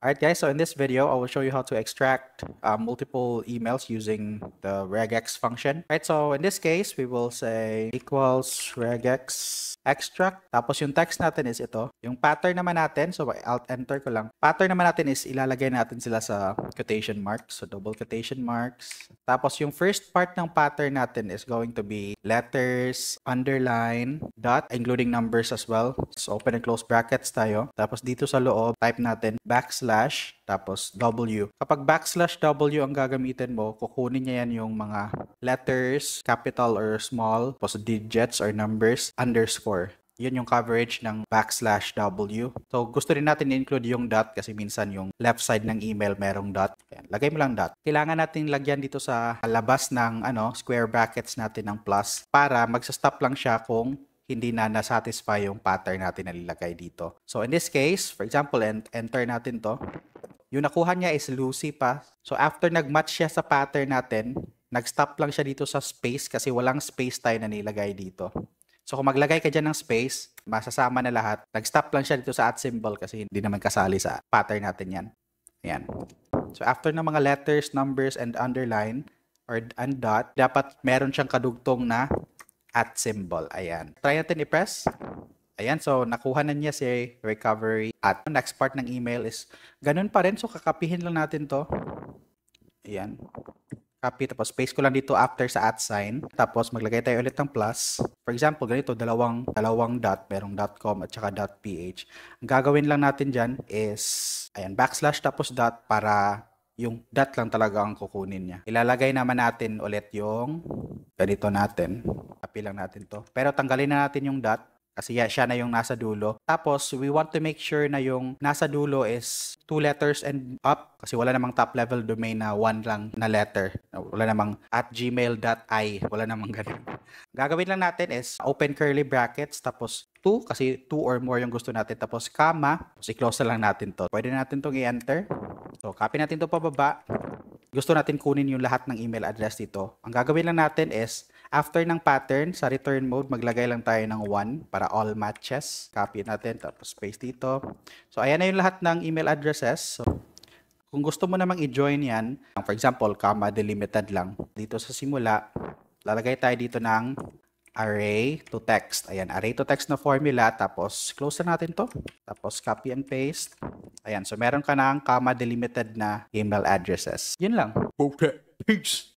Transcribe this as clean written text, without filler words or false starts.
Alright guys, so in this video, I will show you how to extract multiple emails using the regex function. Alright, so in this case, we will say equals regex extract. Tapos yung text natin is ito. Yung pattern naman natin, so alt-enter ko lang. Pattern naman natin is ilalagay natin sila sa quotation marks. So double quotation marks. Tapos yung first part ng pattern natin is going to be letters, underline, dot, including numbers as well. So open and close brackets tayo. Tapos dito sa loob, type natin backslash, tapos W. Kapag backslash W ang gagamitin mo, kukunin niya yan yung mga letters, capital or small, tapos digits or numbers, underscore. Yun yung coverage ng backslash W. So, gusto rin natin i-include yung dot kasi minsan yung left side ng email merong dot. Ayan, lagay mo lang dot. Kailangan natin lagyan dito sa labas ng square brackets natin ng plus para magsa-stop lang siya kung hindi na nasatisfy yung pattern natin na nilagay dito. So, in this case, for example, enter natin to. Yung nakuha niya is Lucy pa. So, after nag-match siya sa pattern natin, nag-stop lang siya dito sa space kasi walang space tayo na nilagay dito. So, kung maglagay ka dyan ng space, masasama na lahat. Nag-stop lang siya dito sa @ symbol kasi hindi naman kasali sa pattern natin yan. Ayan. So, after ng mga letters, numbers, and underline, and dot, dapat meron siyang kadugtong na @ symbol. Ayan. Try natin i-press. Ayan. So, nakuha na niya si recovery at. Next part ng email is ganun pa rin. So, kakapihin lang natin to. Ayan. Copy, tapos paste ko lang dito after sa @ sign. Tapos maglagay tayo ulit ng plus. For example, ganito, dalawang dot, merong .com at saka .ph. Ang gagawin lang natin dyan is, ayan, backslash tapos dot para yung dot lang talaga ang kukunin niya. Ilalagay naman natin ulit yung ganito natin. Copy lang natin to. Pero tanggalin na natin yung dot. Kasi siya na yung nasa dulo. Tapos, we want to make sure na yung nasa dulo is 2 letters and up. Kasi wala namang top level domain na 1 lang na letter. Wala namang @gmail.i. Wala namang ganun. Gagawin lang natin is open curly brackets. Tapos 2, kasi 2 or more yung gusto natin. Tapos comma. Tapos i-close na lang natin to. Pwede natin itong i-enter. So, copy natin to pababa. Gusto natin kunin yung lahat ng email address dito. Ang gagawin lang natin is, after ng pattern, sa return mode, maglagay lang tayo ng 1 para all matches. Copy natin, tapos paste dito. So, ayan na yung lahat ng email addresses. So, kung gusto mo namang i-join yan, for example, comma delimited lang. Dito sa simula, lalagay tayo dito ng array to text. Ayan, array to text na formula. Tapos, close na natin to. Tapos, copy and paste. Ayan, so meron ka ng comma delimited na email addresses. Yun lang. Okay, peace!